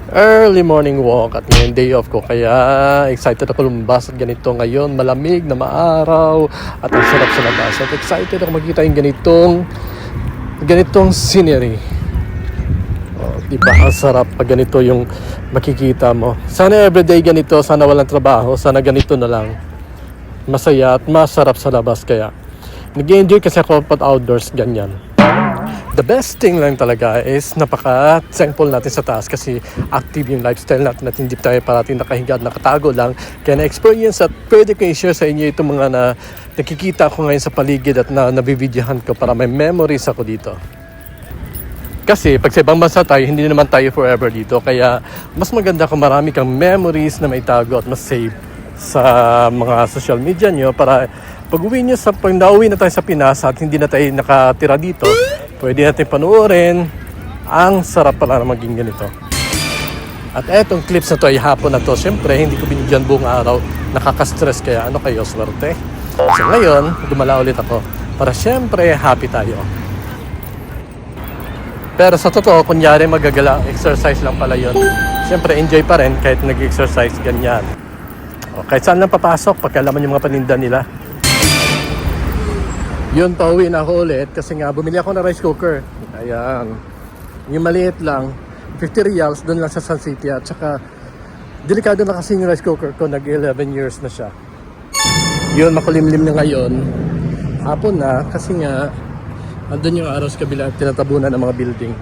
Early morning walk at ngayon day off ko kaya excited ako lumabas at ganito ngayon, malamig na maaraw at ang sarap sa labas at excited ako makita yung ganitong scenery. Diba ang sarap pag ganito yung makikita mo. Sana everyday ganito, sana walang trabaho, sana ganito na lang, masaya at masarap sa labas. Kaya nag-enjoy kasi ako pag outdoors ganyan. The best thing lang talaga is napaka-thankful natin sa taas kasi active yung lifestyle natin at hindi tayo parating nakahiga at nakatago lang. Kaya na-experience at pwede ko i-share sa inyo itong mga nakikita ko ngayon sa paligid at nabibidyohan ko para may memories ako dito. Kasi pag sa ibang bansa tayo, hindi naman tayo forever dito. Kaya mas maganda kung marami kang memories na may tago at mas save sa mga social media nyo para pag uwi nyo pag nauwi na tayo sa Pinas at hindi na tayo nakatira dito, pwede natin panuorin ang sarap pala na maging ganito. At etong clips na to ay hapon na to. Siyempre, hindi ko binigyan buong araw. Nakaka-stress kaya ano kayo, swerte. So ngayon, gumala ulit ako para siyempre happy tayo. Pero sa totoo, kunyari magagala, exercise lang pala yun. Siyempre, enjoy pa rin kahit nag-exercise ganyan. O, kahit saan lang papasok, pagkalaman yung mga paninda nila. Yun, pauwi na ako ulit kasi nga bumili ako ng rice cooker. Ayan. Yung maliit lang, 50 reals, doon lang sa Sun City. At saka, delikado na kasi yung rice cooker ko, nag-11 years na siya. Yun, makulimlim na ngayon. Hapon na, kasi nga, andun yung araw sa kabila at tinatabunan ng mga building.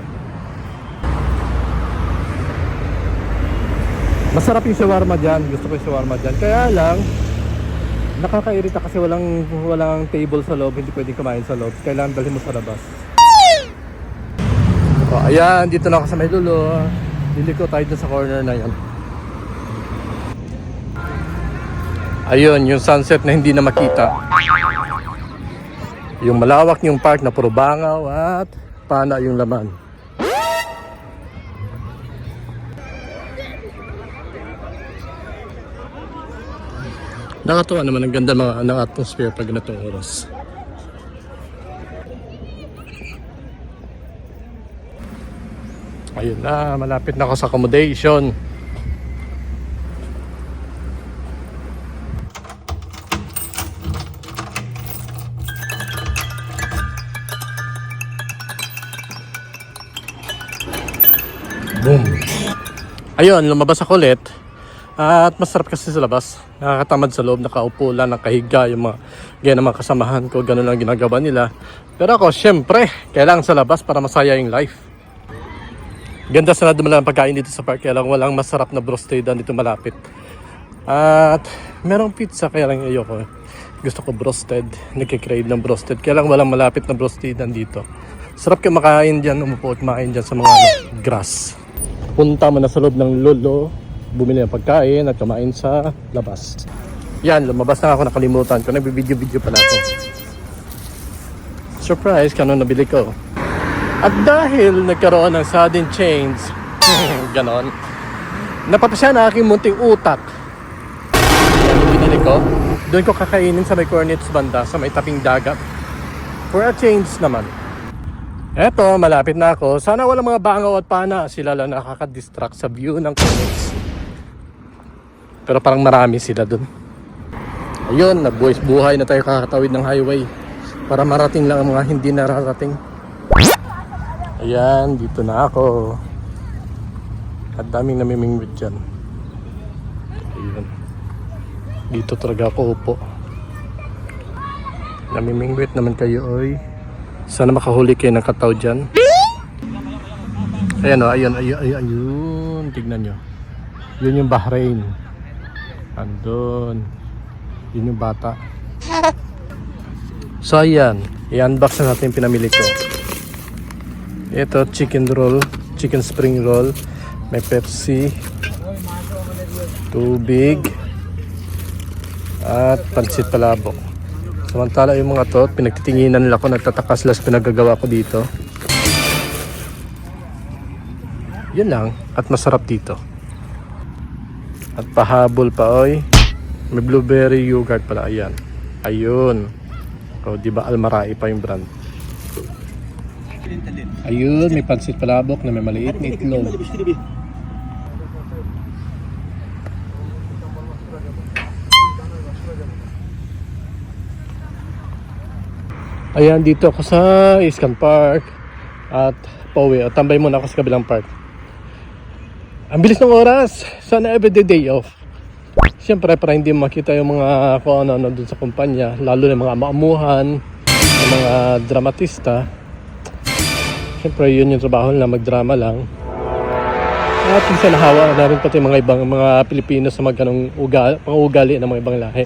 Masarap yung shawarma dyan. Gusto ko yung shawarma dyan. Kaya lang, nakakairita kasi walang table sa loob. Hindi pwedeng kumain sa loob. Kailangan dalhin mo sa labas. O, ayan, dito na ako sa may lulo. Liliko tayo dun sa corner na yan. Ayun, yung sunset na hindi na makita. Yung malawak yung park na puro bangaw at pana yung laman. Nakatuwa naman ang ganda ng atmosphere pag ganitong oras. Ayun na, malapit na ako sa accommodation. Boom! Ayun, lumabas ako ulit. At masarap kasi sa labas. Nakakatamad sa loob, nakaupo lang, nakahiga yung mga ganyan mga kasamahan ko, ganun lang ginagawa nila. Pero ako, syempre, kailangan sa labas para masaya yung life. Ganda sana dumalang pagkain dito sa park, kaya lang walang masarap na brostedan dito malapit. At merong pizza, kaya lang ayoko. Gusto ko broasted, nagkikrave ng broasted, kaya lang walang malapit na brostedan dito. Sarap kayo makain dyan, umupo at makain dyan sa mga grass. Punta mo na sa loob ng lolo, bumili ng pagkain at kumain sa labas. Yan, lumabas na ako, nakalimutan ko. Nagbibideo-video pala ako. Surprise, kano nabili ko. At dahil nagkaroon ng sudden change, ganon, napapasya na aking munting utak. Yan yung binili ko. Doon ko kakainin sa may Cornets banda, sa may taping dagat. For a change naman. Eto, malapit na ako. Sana walang mga bangaw at pana. Sila lang nakaka-distract sa view ng Cornets. Pero parang marami sila dun. Ayun, nagbuwis buhay na tayo kakatawid ng highway para marating lang ang mga hindi nararating. Ayan, dito na ako. At daming namimingwit dyan. Ayun. Dito talaga ako upo. Namimingwit naman kayo, oy. Sana makahuli kayo ng kataw dyan. Ayan o, ayun. Tignan nyo. Yun yung Bahrain. Andun. Yun yung bata. So ayan, i-unbox na natin yung pinamili ko. Ito, chicken roll, chicken spring roll. May Pepsi, tubig, at pansit palabok. Samantala yung mga to, pinagtitinginan nila ko, nagtataka sila sa pinagagawa ko dito. Yun lang, at masarap dito. At pahabol pa, oy. May blueberry yogurt pala, ayan. Ayun. O, diba Almarai pa yung brand. Ayun, may pansit palabok na may maliit na itlog. Ayan, dito ako sa Iskan Park. At pauwi. At tambay muna ako sa kabilang park. Ang bilis ng oras. Sana everyday day off. Siyempre, para hindi makita yung mga kung ano dun sa kumpanya. Lalo na yung mga maamuhan, yung mga dramatista. Siyempre, yun yung trabaho nila, magdrama lang. At minsan nahawa na rin pati mga ibang mga Pilipino sa magkanong pang-ugali ng mga ibang lahi.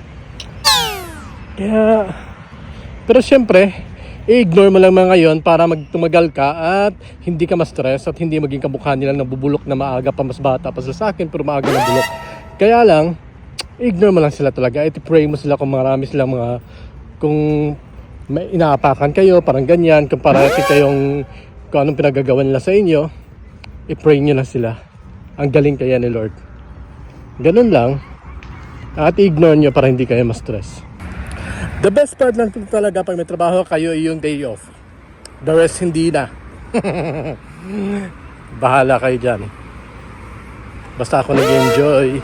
Kaya, pero siyempre, i-ignore mo lang mga ngayon para magtumagal ka at hindi ka ma-stress at hindi maging kamukha nilang nabubulok na maaga pa, mas bata pa sila sa akin pero maaga na bulok. Kaya lang, ignore mo lang sila talaga. I-pray mo sila kung marami silang mga, kung may inaapakan kayo, parang ganyan, kung para kayong kung anong pinagagawa nila sa inyo, i-pray nyo na sila. Ang galing kaya ni Lord. Ganun lang. At i-ignore nyo para hindi kayo ma-stress. The best part lang talaga pag may trabaho kayo ay yung day off. The rest hindi na. Bahala kayo dyan. Basta ako nag-enjoy.